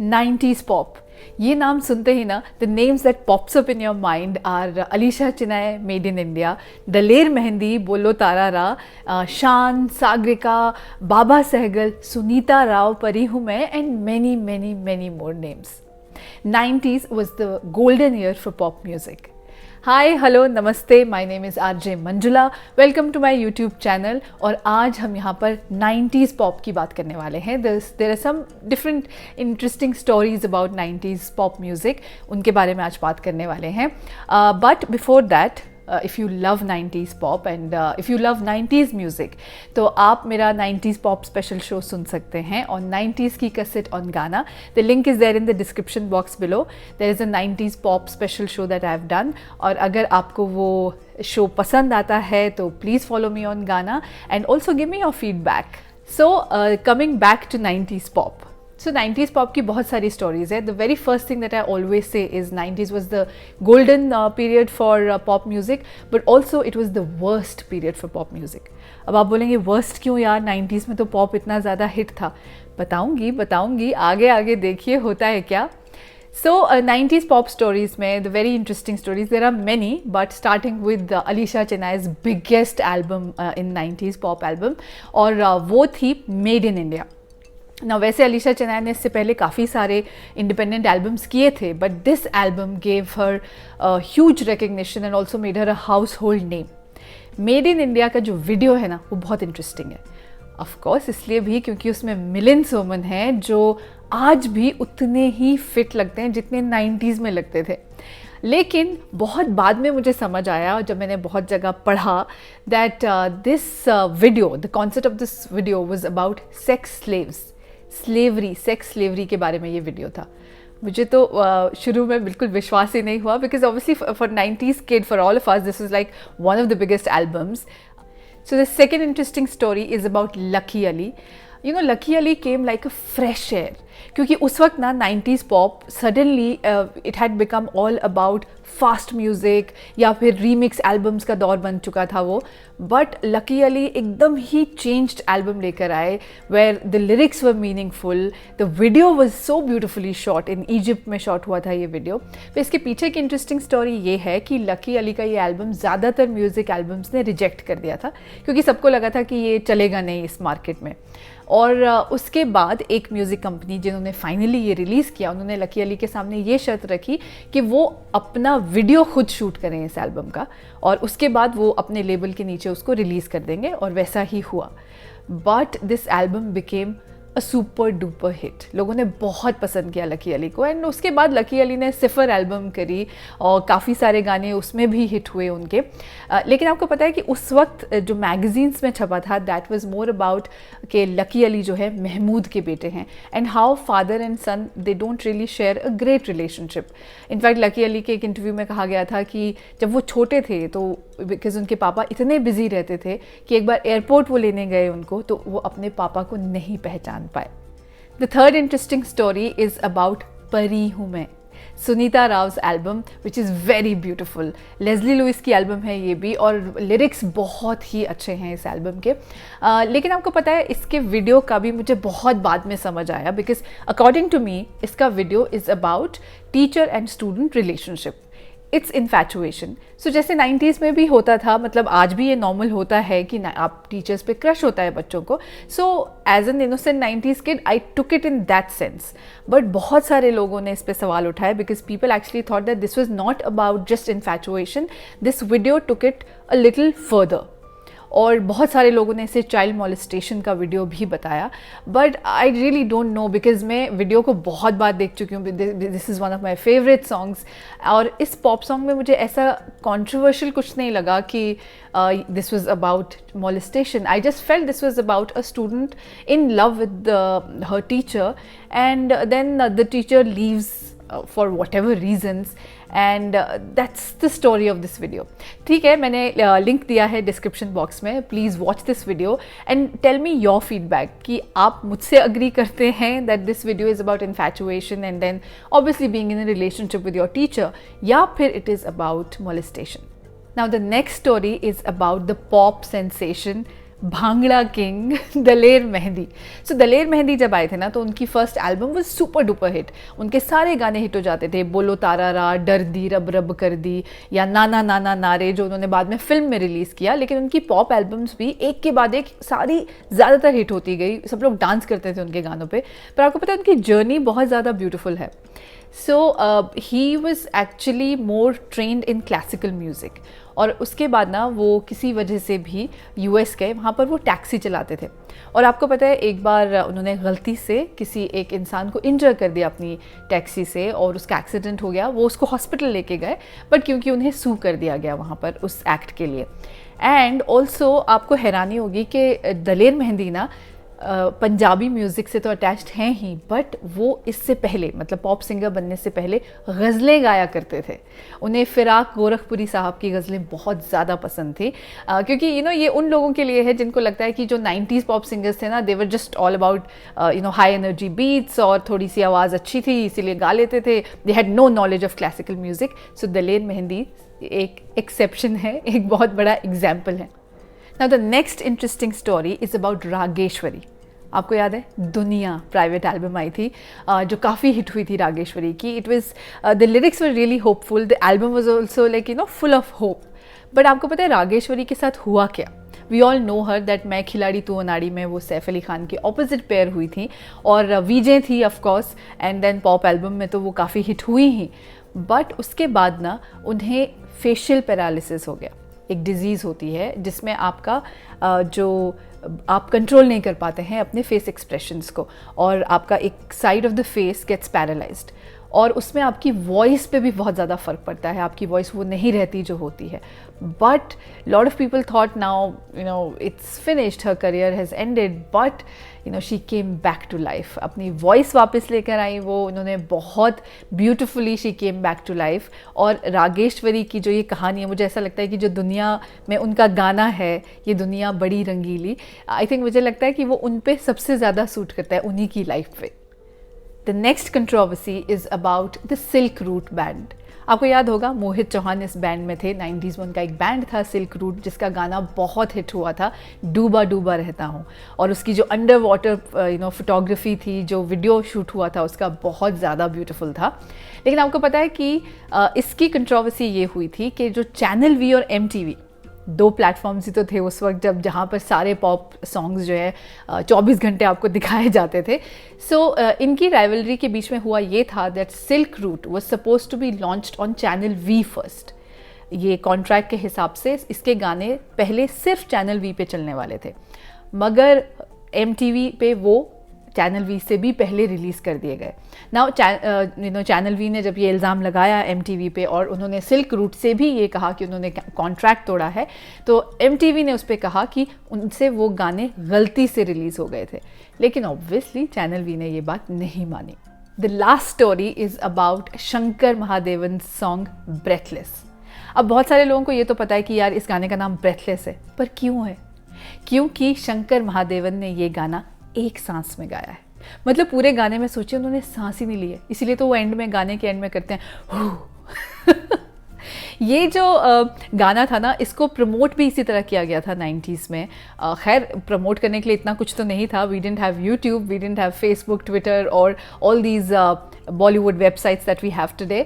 90s pop, ये नाम सुनते ही ना the names that pops up in your mind are Alisha Chinai, made in India, Daler Mehndi, Bolo Tara रा, शान, सागरिका, बाबा Sehgal, Sunita Rao, Pari Hoon Main, and many many many more names. 90s was the golden year for pop music. Hi, hello, नमस्ते, my name is RJ Manjula. Welcome to my YouTube channel. और आज हम यहाँ पर 90s pop की बात करने वाले हैं. There are some different interesting stories about 90s pop music, उनके बारे में आज बात करने वाले हैं. But before that, if you love 90s pop and if you love 90s music, तो आप मेरा 90s pop special show सुन सकते हैं on 90s की cassette on Gaana. The link is there in the description box below. There is a 90s pop special show that I have done. और अगर आपको वो show पसंद आता है तो please follow me on Gaana and also give me your feedback. So coming back to 90s pop. So 90s pop की बहुत सारी stories है. The very first thing that I always say is 90s was the golden period for pop music, but also it was the worst period for pop music. अब आप बोलेंगे worst क्यों यार, 90s में तो pop इतना ज़्यादा hit था. बताऊंगी आगे आगे देखिए होता है क्या. So 90s pop stories में the very interesting stories, there are many, but starting with Alisha Chenay's biggest album in 90s pop album, और वो थी Made in India. ना वैसे अलीशा चेनाय ने इससे पहले काफ़ी सारे इंडिपेंडेंट एल्बम्स किए थे, but this album gave her huge recognition and also made her a house hold name. Made in India का जो वीडियो है ना, वो बहुत इंटरेस्टिंग है. ऑफ कोर्स इसलिए भी क्योंकि उसमें मिलिंद सोमन हैं जो आज भी उतने ही फिट लगते हैं जितने 90s में लगते थे. लेकिन बहुत बाद में मुझे समझ आया, जब मैंने बहुत जगह पढ़ा, that this video, the concept of this video was about sex slaves, sex slavery के बारे में ये वीडियो था. मुझे तो शुरू में बिल्कुल विश्वास ही नहीं हुआ, because obviously for 90s kid, for all of us, this was like one of the biggest albums. So the second interesting story is about lucky Ali. You know, lucky Ali came like a fresh air, क्योंकि उस वक्त ना 90s pop suddenly it had become all about fast music या फिर remix albums का दौर बन चुका था वो. बट लकी अली एकदम ही चेंज्ड एल्बम लेकर आए, where the lyrics were meaningful, the video was so beautifully shot, in Egypt में शॉट हुआ था ये वीडियो. तो इसके पीछे की इंटरेस्टिंग स्टोरी ये है कि लकी अली का ये एल्बम ज़्यादातर म्यूज़िक एल्बम्स ने रिजेक्ट कर दिया था, क्योंकि सबको लगा था कि ये चलेगा नहीं इस मार्केट में. और उसके बाद एक म्यूज़िक कंपनी जिन्होंने फाइनली ये रिलीज़ किया, उन्होंने लकी अली के सामने ये शर्त रखी कि वो अपना वीडियो खुद शूट करें इस एल्बम का, और उसके बाद वो अपने लेबल के नीचे उसको रिलीज़ कर देंगे, और वैसा ही हुआ. But this album became a super duper hit. लोगों ने बहुत पसंद किया लकी अली को, एंड उसके बाद लकी अली ने सिफर एल्बम करी और काफ़ी सारे गाने उसमें भी हिट हुए उनके. लेकिन आपको पता है कि उस वक्त जो मैगजीन्स में छपा था, दैट वाज मोर अबाउट कि लकी अली जो है महमूद के बेटे हैं, and how father and son they don't really share a great relationship. In fact Lucky Ali के एक इंटरव्यू में कहा गया था कि जब वो छोटे थे तो बिकॉज उनके पापा इतने बिजी रहते थे कि एक बार एयरपोर्ट वो लेने गए उनको, तो वो अपने पापा को नहीं पहचान पाए. The third interesting story is about Pari Hoon Main, Sunita Rao's album which is very beautiful. Leslie Lewis की एल्बम है ये भी, और लिरिक्स बहुत ही अच्छे हैं इस एल्बम के. लेकिन आपको पता है इसके वीडियो का भी मुझे बहुत बाद में समझ आया, बिकॉज अकॉर्डिंग टू मी इसका video is about teacher and student relationship. It's infatuation. So जैसे 90s में भी होता था, मतलब आज भी ये नॉर्मल होता है कि आप टीचर्स पे क्रश होता है बच्चों को. So as an innocent 90s kid I took it in that sense. But बहुत सारे लोगों ने इस पे सवाल उठाए, because people actually thought that this was not about just infatuation. This video took it a little further. और बहुत सारे लोगों ने इसे चाइल्ड मॉलेस्टेशन का वीडियो भी बताया. But I really don't know, because मैं वीडियो को बहुत बार देख चुकी हूँ. This is one of my favourite songs. और इस पॉप सॉन्ग में मुझे ऐसा कॉन्ट्रोवर्शियल कुछ नहीं लगा कि this was about molestation. I just felt this was about a student in love with her teacher, and then the teacher leaves for whatever reasons, and that's the story of this video. ठीक है, मैंने link दिया है description box में. Please watch this video and tell me your feedback कि आप मुझसे agree करते हैं that this video is about infatuation and then obviously being in a relationship with your teacher, या फिर it is about molestation. Now the next story is about the pop sensation bhangra king Daler Mehndi. So Daler Mehndi जब आए थे ना तो उनकी first album was super duper hit. उनके सारे गाने हिट हो जाते थे, बोलो तारा रा, डर दी, रब रब कर दी, या नाना नाना नारे जो उन्होंने बाद में फिल्म में रिलीज़ किया। लेकिन उनकी पॉप एल्बम्स भी एक के बाद एक सारी ज़्यादातर हिट होती गई, सब लोग डांस करते थे उनके गानों पर। पर आपको पता है उनकी जर्नी बहुत ज़्यादा ब्यूटीफुल है। So he was actually more trained in classical music, और उसके बाद ना वो किसी वजह से भी यूएस गए, वहाँ पर वो टैक्सी चलाते थे। और आपको पता है एक बार उन्होंने गलती से किसी एक इंसान को इंजर कर दिया अपनी टैक्सी से, और उसका एक्सीडेंट हो गया। वो उसको हॉस्पिटल लेके गए, बट क्योंकि उन्हें सू कर दिया गया वहाँ पर उस एक्ट के लिए। एंड ऑल्सो आपको हैरानी होगी कि दलेर मेहंदी ना पंजाबी म्यूज़िक से तो अटैच्ड हैं ही, बट वो इससे पहले मतलब पॉप सिंगर बनने से पहले गज़लें गाया करते थे। उन्हें फ़िराक गोरखपुरी साहब की गज़लें बहुत ज़्यादा पसंद थी, क्योंकि ये उन लोगों के लिए है जिनको लगता है कि जो 90s पॉप सिंगर्स थे ना, they were just all about high energy beats और थोड़ी सी आवाज़ अच्छी थी इसीलिए गा लेते थे। They had no knowledge of classical music. So Daler Mehndi एक एक्सेप्शन है, एक बहुत बड़ा एग्जाम्पल है। Now the next interesting story is about Rageshwari. आपको याद है दुनिया प्राइवेट एल्बम आई थी जो काफ़ी हिट हुई थी रागेश्वरी की। It was the lyrics were really hopeful, the album was also like full of hope. But आपको पता है रागेश्वरी के साथ हुआ क्या? We all know her that मैं खिलाड़ी तू अनाड़ी में वो सैफ अली खान के ऑपोजिट पेयर हुई थी, और वीजे थी of course, and then pop album में तो वो काफ़ी हिट हुई ही। बट उसके बाद ना उन्हें फेशियल पैरालिसिस हो गया। एक डिज़ीज़ होती है जिसमें आपका जो आप कंट्रोल नहीं कर पाते हैं अपने फेस एक्सप्रेशंस को, और आपका एक side of the face gets paralysed, और उसमें आपकी वॉइस पे भी बहुत ज़्यादा फ़र्क पड़ता है। आपकी वॉइस वो नहीं रहती जो होती है। But lot of people thought now it's finished, her career has ended, but she came back to life. अपनी वॉइस वापस लेकर आई वो, उन्होंने बहुत beautifully she came back to life. और रागेश्वरी की जो ये कहानी है, मुझे ऐसा लगता है कि जो दुनिया में उनका गाना है, ये दुनिया बड़ी रंगीली, आई थिंक मुझे लगता है कि वो उन पे सबसे ज़्यादा सूट करता है, उन्हीं की लाइफ पे। The next controversy is about the silk route band. आपको याद होगा मोहित चौहान इस बैंड में थे। 90s में उनका एक बैंड था सिल्क रूट, जिसका गाना बहुत हिट हुआ था, डूबा डूबा रहता हूँ। और उसकी जो अंडर वाटर फोटोग्राफी थी, जो वीडियो शूट हुआ था उसका, बहुत ज़्यादा ब्यूटीफुल था। लेकिन आपको पता है कि इसकी कंट्रोवर्सी ये हुई थी कि जो चैनल वी और MTV, दो प्लेटफॉर्म्स ही तो थे उस वक्त जब जहाँ पर सारे पॉप सॉन्ग्स जो है 24 घंटे आपको दिखाए जाते थे। सो इनकी राइवलरी के बीच में हुआ ये था that silk route was suppose to be launched on channel V first. ये कॉन्ट्रैक्ट के हिसाब से इसके गाने पहले सिर्फ चैनल वी पे चलने वाले थे, मगर MTV पे वो चैनल वी से भी पहले रिलीज़ कर दिए गए। नाउ चैनल वी ने जब ये इल्ज़ाम लगाया MTV पे, और उन्होंने सिल्क रूट से भी ये कहा कि उन्होंने कॉन्ट्रैक्ट तोड़ा है, तो MTV ने उस पर कहा कि उनसे वो गाने गलती से रिलीज़ हो गए थे। लेकिन ऑब्वियसली चैनल वी ने ये बात नहीं मानी। The last story is about Shankar Mahadevan song breathless. अब बहुत सारे लोगों को ये तो पता है कि यार इस गाने का नाम ब्रेथलेस है, पर क्यों है? क्योंकि शंकर महादेवन ने ये गाना एक सांस में गाया है। मतलब पूरे गाने में सोचिए उन्होंने सांस ही नहीं ली है, इसीलिए तो वो एंड में, गाने के एंड में करते हैं ये जो गाना था ना, इसको प्रमोट भी इसी तरह किया गया था 90s में। खैर प्रमोट करने के लिए इतना कुछ तो नहीं था, we didn't have YouTube, we didn't have Facebook, Twitter और all these Bollywood websites that we have today.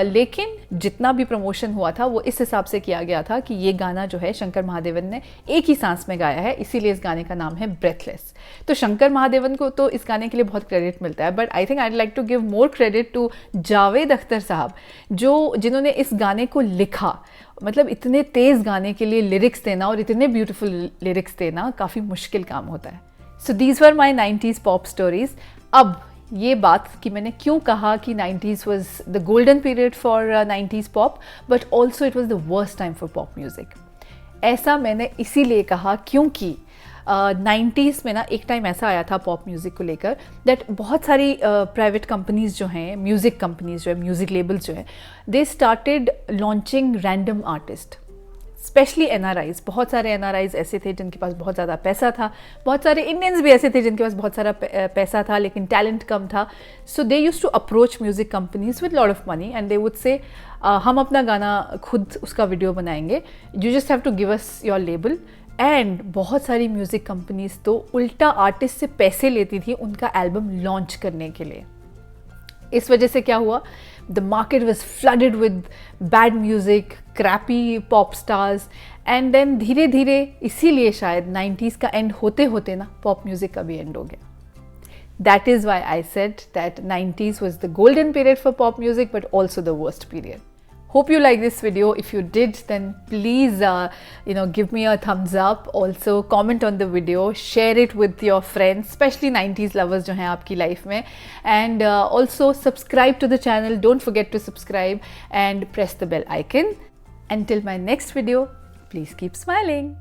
लेकिन जितना भी प्रमोशन हुआ था वो इस हिसाब से किया गया था कि ये गाना जो है शंकर महादेवन ने एक ही सांस में गाया है, इसीलिए इस गाने का नाम है ब्रेथलेस। तो शंकर महादेवन को तो इस गाने के लिए बहुत क्रेडिट मिलता है, but I think I would like to give more credit to Javed Akhtar sahab, जिन्होंने इस गाने को लिखा। मतलब इतने तेज़ गाने के लिए लिरिक्स देना और इतने ब्यूटीफुल लिरिक्स देना काफ़ी मुश्किल काम होता है। So these were my 90s pop stories. अब ये बात कि मैंने क्यों कहा कि 90s was the golden period for 90s pop, but also it was the worst time for pop music. ऐसा मैंने इसीलिए कहा क्योंकि 90s में ना एक टाइम ऐसा आया था पॉप म्यूज़िक को लेकर दैट बहुत सारी प्राइवेट कंपनीज़ जो हैं, म्यूज़िक कंपनीज़ जो है, म्यूज़िक लेबल्स जो हैं, they started launching random artist, specially NRIs। बहुत सारे NRIs ऐसे थे जिनके पास बहुत ज़्यादा पैसा था, बहुत सारे इंडियंस भी ऐसे थे जिनके पास बहुत सारा पैसा था लेकिन टैलेंट कम था। So they used to approach music companies with lot of money and they would say हम अपना गाना खुद उसका वीडियो बनाएंगे, you just have to give us your label and बहुत सारी म्यूज़िक कंपनीज तो उल्टा आर्टिस्ट से पैसे लेती थी उनका एल्बम लॉन्च करने के लिए। इस वजह से क्या हुआ, the market was flooded with bad music, crappy pop stars, and then धीरे धीरे इसीलिए शायद 90s का एंड होते होते ना पॉप म्यूज़िक का भी एंड हो गया। That is why I said that 90s was the golden period for pop music, but also the worst period. Hope you like this video. If you did, then please give me a thumbs up. Also comment on the video, share it with your friends, especially 90s lovers जो हैं आपकी life में, and also subscribe to the channel. Don't forget to subscribe and press the bell icon. Until my next video, please keep smiling.